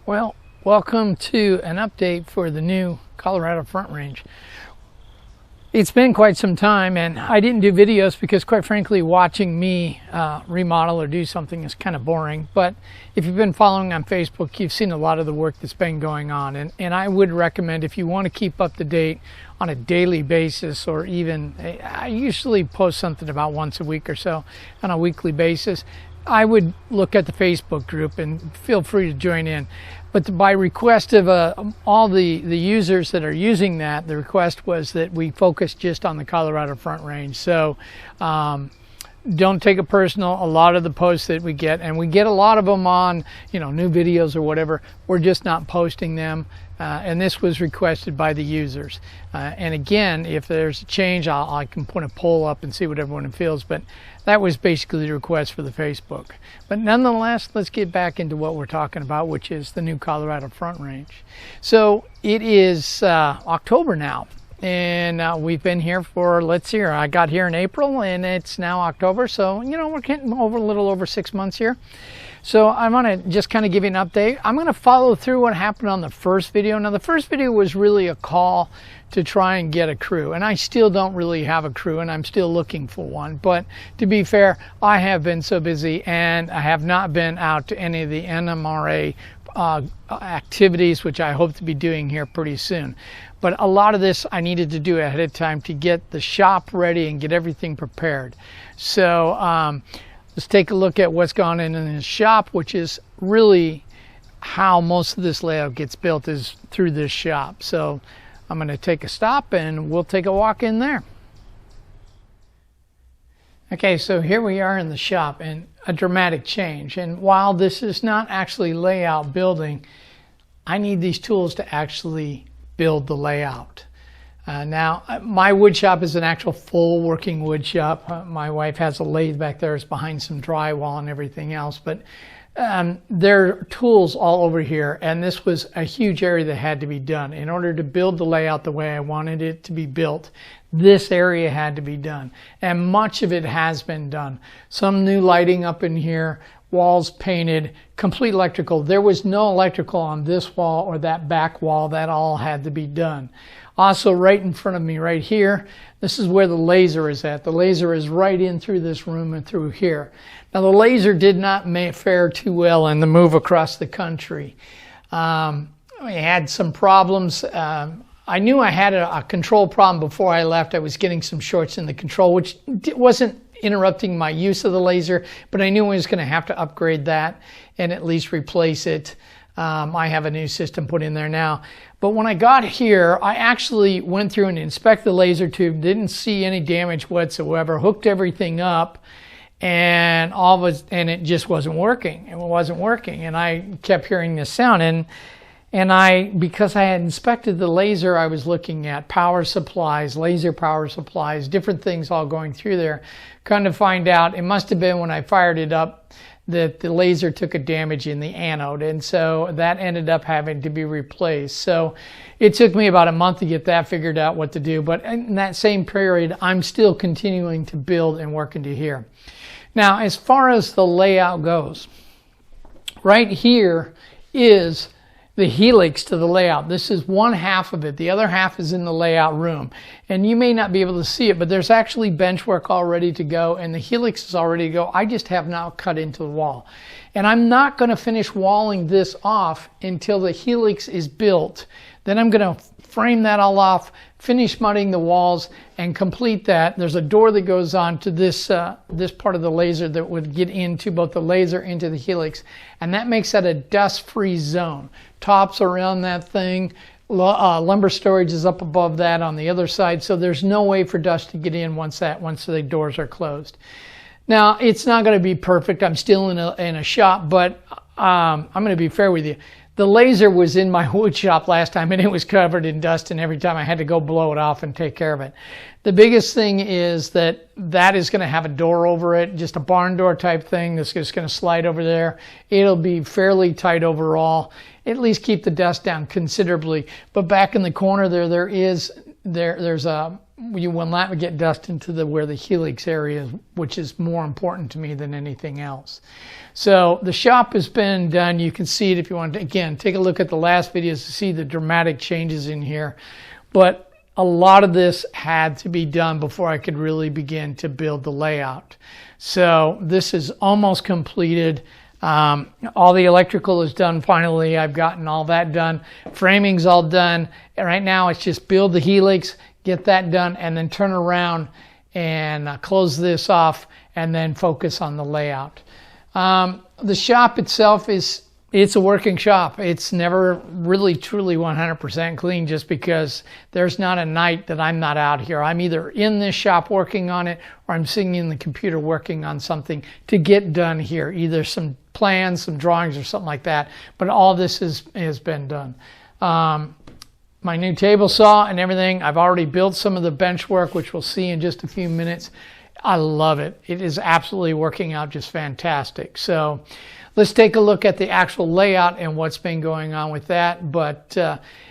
Well, welcome to an update for the new Colorado Front Range. It's been quite some time, and I didn't do videos because, quite frankly, watching me remodel or do something is kind of boring. But if you've been following on Facebook, you've seen a lot of the work that's been going on. And I would recommend, if you want to keep up to date on a daily basis, or even, I usually post something about once a week or so on a weekly basis, I would look at the Facebook group and feel free to join in. But by request of all the users that are using that, the request was that we focus just on the Colorado Front Range. So don't take it personal. A lot of the posts that we get, and we get a lot of them on, new videos or whatever, we're just not posting them. And this was requested by the users. And again, if there's a change, I can put a poll up and see what everyone feels. But that was basically the request for the Facebook. But nonetheless, let's get back into what we're talking about, which is the new Colorado Front Range. So it is October now. And we've been here for, I got here in April, and it's now October. So, we're getting a little over 6 months here. So I want to just kind of give you an update. I'm going to follow through what happened on the first video. Now, the first video was really a call to try and get a crew. And I still don't really have a crew, and I'm still looking for one. But to be fair, I have been so busy, and I have not been out to any of the NMRA activities, which I hope to be doing here pretty soon. But a lot of this I needed to do ahead of time to get the shop ready and get everything prepared. So let's take a look at what's gone in the shop, which is really how most of this layout gets built, is through this shop. So I'm going to take a stop and we'll take a walk in there. Okay, so here we are in the shop, and a dramatic change. And while this is not actually layout building, I need these tools to actually build the layout. Now, my wood shop is an actual full working wood shop. My wife has a lathe back there. It's behind some drywall and everything else. But there are tools all over here, and this was a huge area that had to be done. In order to build the layout the way I wanted it to be built, this area had to be done. And much of it has been done. Some new lighting up in here, walls painted, complete electrical. There was no electrical on this wall or that back wall. That all had to be done. Also, right in front of me right here, this is where the laser is at. The laser is right in through this room and through here. Now, the laser did not fare too well in the move across the country. We had some problems. I knew I had a control problem before I left. I was getting some shorts in the control, which wasn't interrupting my use of the laser, but I knew I was going to have to upgrade that and at least replace it. I have a new system put in there now. But when I got here, I actually went through and inspected the laser tube, didn't see any damage whatsoever, hooked everything up, and it just wasn't working. It wasn't working, and I kept hearing this sound. And because I had inspected the laser, I was looking at power supplies, laser power supplies, different things all going through there. Come to find out, it must have been when I fired it up that the laser took a damage in the anode, and so that ended up having to be replaced. So it took me about a month to get that figured out what to do, but in that same period, I'm still continuing to build and work into here. Now, as far as the layout goes, right here is the helix to the layout. This is one half of it. The other half is in the layout room. And you may not be able to see it, but there's actually bench work all ready to go, and the helix is all ready to go. I just have now cut into the wall. And I'm not going to finish walling this off until the helix is built. Then I'm going to frame that all off, finish mudding the walls, and complete that. There's a door that goes on to this part of the laser that would get into both the laser into the helix, and that makes that a dust-free zone. Tops around that thing, lumber storage is up above that on the other side, so there's no way for dust to get in once the doors are closed. Now, it's not going to be perfect. I'm still in a shop, but I'm going to be fair with you. The laser was in my wood shop last time, and it was covered in dust, and every time I had to go blow it off and take care of it. The biggest thing is that is going to have a door over it, just a barn door type thing that's just going to slide over there. It'll be fairly tight overall, at least keep the dust down considerably. But back in the corner there's you will not get dust into where the helix area is, which is more important to me than anything else. So the shop has been done. You can see it if you want to, again, take a look at the last videos to see the dramatic changes in here. But a lot of this had to be done before I could really begin to build the layout. So this is almost completed. All the electrical is done finally. I've gotten all that done. Framing's all done. And right now it's just build the helix, get that done, and then turn around and close this off and then focus on the layout. The shop itself it's a working shop. It's never really truly 100% clean, just because there's not a night that I'm not out here. I'm either in this shop working on it, or I'm sitting in the computer working on something to get done here, either some plans, some drawings, or something like that. But all this has been done. My new table saw and everything, I've already built some of the bench work, which we'll see in just a few minutes. I love it. It is absolutely working out just fantastic. So let's take a look at the actual layout and what's been going on with that. But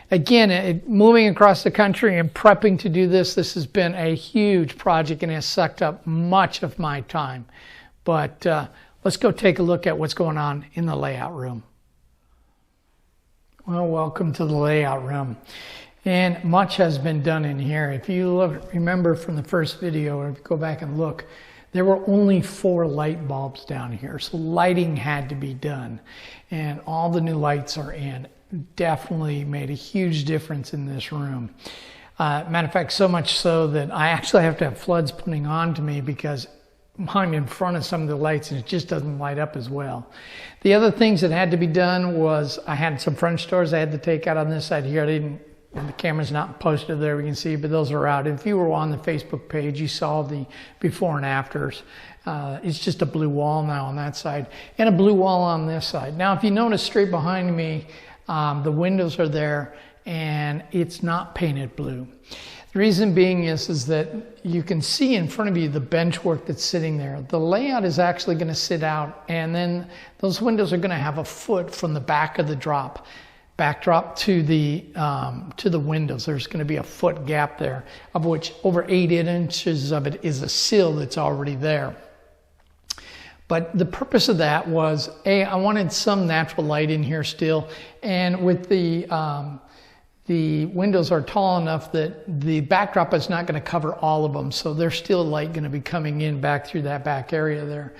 again, moving across the country and prepping to do this has been a huge project and has sucked up much of my time. But let's go take a look at what's going on in the layout room. Well, welcome to the layout room. And much has been done in here. If you remember from the first video, or if you go back and look, there were only 4 light bulbs down here. So lighting had to be done. And all the new lights are in. Definitely made a huge difference in this room. Matter of fact, so much so that I actually have to have floods putting on to me, because I'm in front of some of the lights and it just doesn't light up as well. The other things that had to be done was I had some French doors I had to take out on this side here. And the camera's not posted there, we can see, but those are out. If you were on the Facebook page, you saw the before and afters. It's just a blue wall now on that side, and a blue wall on this side. Now, if you notice straight behind me, the windows are there, and it's not painted blue. The reason being is that you can see in front of you the bench work that's sitting there. The layout is actually going to sit out, and then those windows are going to have a foot from the back of the backdrop to the windows. There's going to be a foot gap there, of which over 8 inches of it is a sill that's already there. But the purpose of that was, I wanted some natural light in here still, and with the windows are tall enough that the backdrop is not going to cover all of them, so there's still light going to be coming in back through that back area there.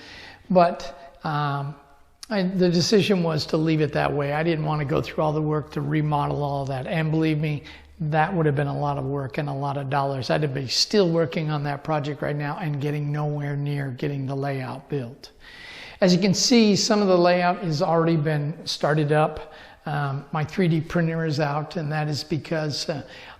But the decision was to leave it that way. I didn't want to go through all the work to remodel all of that. And believe me, that would have been a lot of work and a lot of dollars. I'd be still working on that project right now and getting nowhere near getting the layout built. As you can see, some of the layout has already been started up. My 3D printer is out, and that is because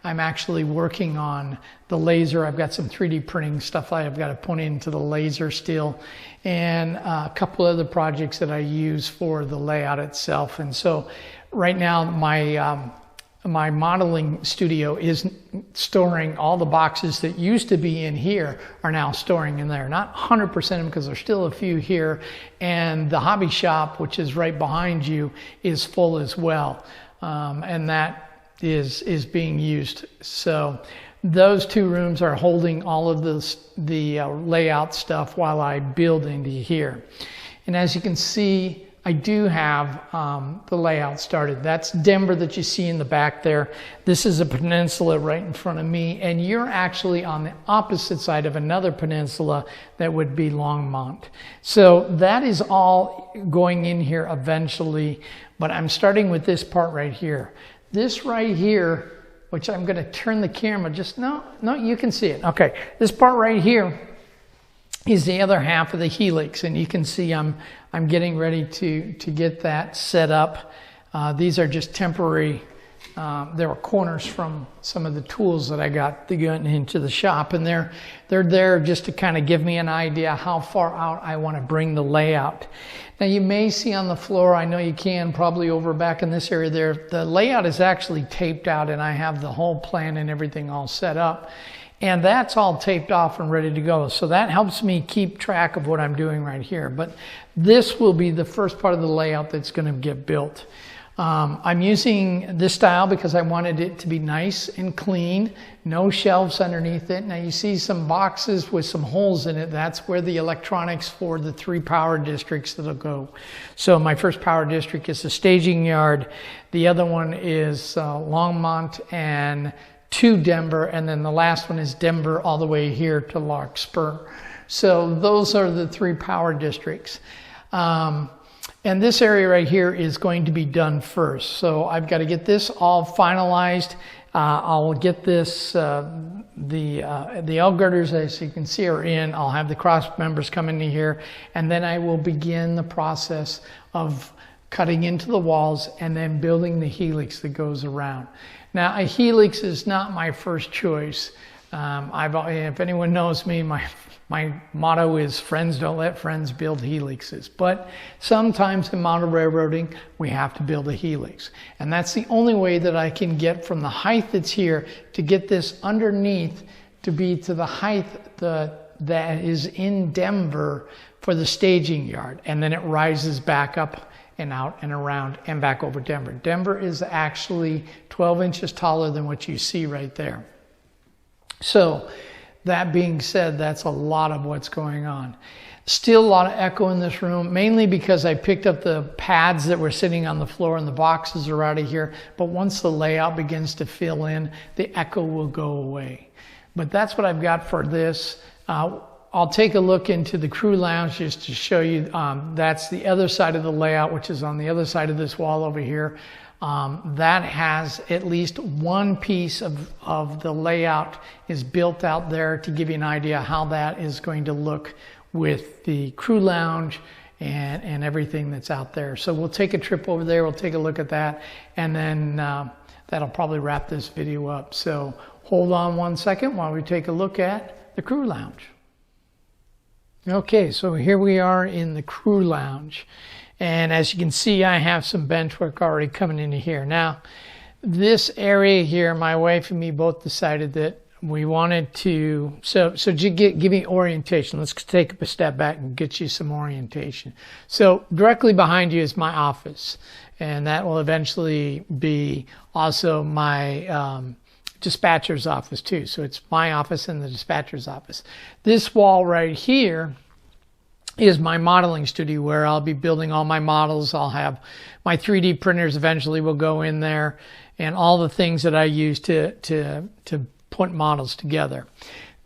I'm actually working on the laser. I've got some 3D printing stuff I've got to put into the laser still, and a couple other projects that I use for the layout itself. And so right now my modeling studio is storing all the boxes that used to be in here are now storing in there. Not 100% of them, because there's still a few here. And the hobby shop, which is right behind you, is full as well. And that is being used. So those 2 rooms are holding all of the layout stuff while I build into here. And as you can see, I do have the layout started. That's Denver that you see in the back there. This is a peninsula right in front of me, and you're actually on the opposite side of another peninsula that would be Longmont. So that is all going in here eventually, but I'm starting with this part right here. This right here, which I'm going to turn the camera no, you can see it. Okay, this part right here is the other half of the helix, and you can see I'm getting ready to get that set up. These are just temporary. There were corners from some of the tools that I got to get into the shop, and they're there just to kind of give me an idea how far out I want to bring the layout. Now you may see on the floor, I know you can, probably over back in this area there, the layout is actually taped out, and I have the whole plan and everything all set up. And that's all taped off and ready to go. So that helps me keep track of what I'm doing right here. But this will be the first part of the layout that's going to get built. I'm using this style because I wanted it to be nice and clean, no shelves underneath it. Now you see some boxes with some holes in it. That's where the electronics for the 3 power districts that'll go. So my first power district is the staging yard. The other one is Longmont and to Denver, and then the last one is Denver all the way here to Larkspur. So those are the 3 power districts. And this area right here is going to be done first. So I've got to get this all finalized. I'll get this, the L girders, as you can see, are in. I'll have the cross members come into here, and then I will begin the process of cutting into the walls and then building the helix that goes around. Now, a helix is not my first choice. If anyone knows me, my motto is friends don't let friends build helixes. But sometimes in model railroading, we have to build a helix. And that's the only way that I can get from the height that's here to get this underneath to be to the height that is in Denver for the staging yard. And then it rises back up and out and around and back over Denver. Denver is actually 12 inches taller than what you see right there. So, that being said, that's a lot of what's going on. Still a lot of echo in this room, mainly because I picked up the pads that were sitting on the floor and the boxes are out of here. But once the layout begins to fill in, the echo will go away. But that's what I've got for this. I'll take a look into the crew lounge just to show you. That's the other side of the layout, which is on the other side of this wall over here. That has at least one piece of the layout is built out there to give you an idea how that is going to look with the crew lounge and everything that's out there. So we'll take a trip over there, we'll take a look at that, and then that'll probably wrap this video up. So hold on one second while we take a look at the crew lounge. Okay, so here we are in the crew lounge. And as you can see, I have some bench work already coming into here. Now, this area here, my wife and me both decided that we wanted to, so give me orientation. Let's take a step back and get you some orientation. So directly behind you is my office. And that will eventually be also my dispatcher's office too. So it's my office and the dispatcher's office. This wall right here is my modeling studio where I'll be building all my models. I'll have my 3D printers eventually will go in there and all the things that I use to put models together.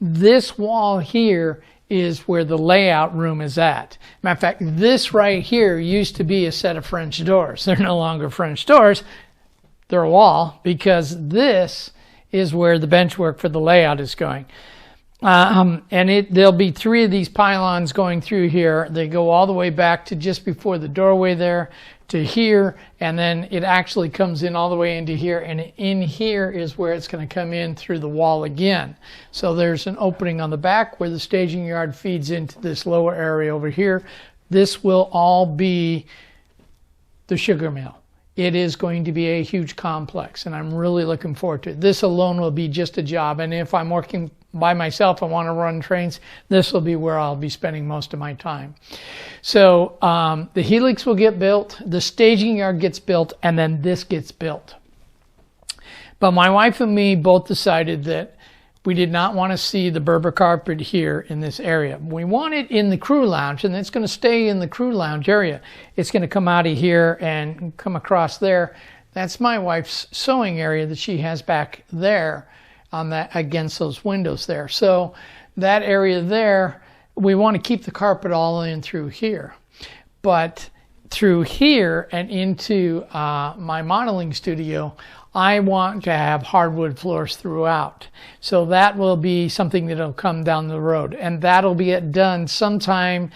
This wall here is where the layout room is at. Matter of fact, this right here used to be a set of French doors. They're no longer French doors. They're a wall because this is where the bench work for the layout is going. There'll be 3 of these pylons going through here. They go all the way back to just before the doorway there to here, and then it actually comes in all the way into here, and in here is where it's going to come in through the wall again. So there's an opening on the back where the staging yard feeds into this lower area over here. This will all be the sugar mill. It is going to be a huge complex, and I'm really looking forward to it. This alone will be just a job, and if I'm working by myself and want to run trains, this will be where I'll be spending most of my time. So the helix will get built, the staging yard gets built, and then this gets built. But my wife and me both decided that we did not want to see the Berber carpet here in this area. We want it in the crew lounge, and it's going to stay in the crew lounge area. It's going to come out of here and come across there. That's my wife's sewing area that she has back there on that against those windows there. So that area there, we want to keep the carpet all in through here. But through here and into my modeling studio, I want to have hardwood floors throughout. So that will be something that'll come down the road. And that'll be done sometime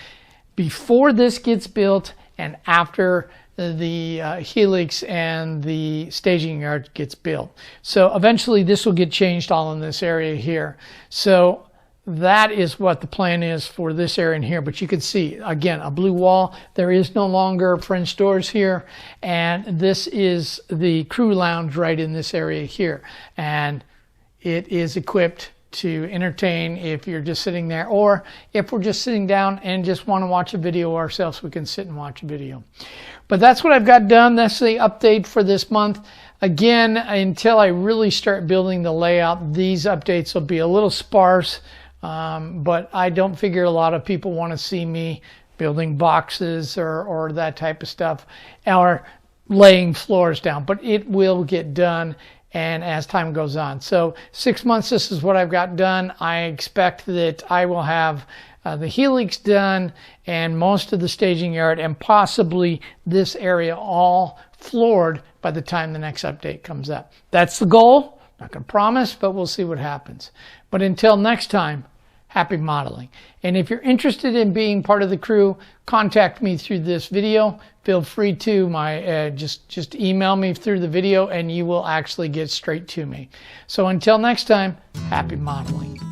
before this gets built and after the helix and the staging yard gets built. So eventually this will get changed all in this area here. So that is what the plan is for this area in here. But you can see, again, a blue wall. There is no longer French doors here. And this is the crew lounge right in this area here. And it is equipped to entertain if you're just sitting there, or if we're just sitting down and just want to watch a video ourselves, we can sit and watch a video. But that's what I've got done. That's the update for this month. Again, until I really start building the layout, these updates will be a little sparse, but I don't figure a lot of people want to see me building boxes or that type of stuff, or laying floors down, but it will get done, and as time goes on. So 6 months, this is what I've got done. I expect that I will have the helix done and most of the staging yard and possibly this area all floored by the time the next update comes up. That's the goal. Not going to promise, but we'll see what happens. But until next time, happy modeling. And if you're interested in being part of the crew, contact me through this video. Feel free to just email me through the video and you will actually get straight to me. So until next time, happy modeling.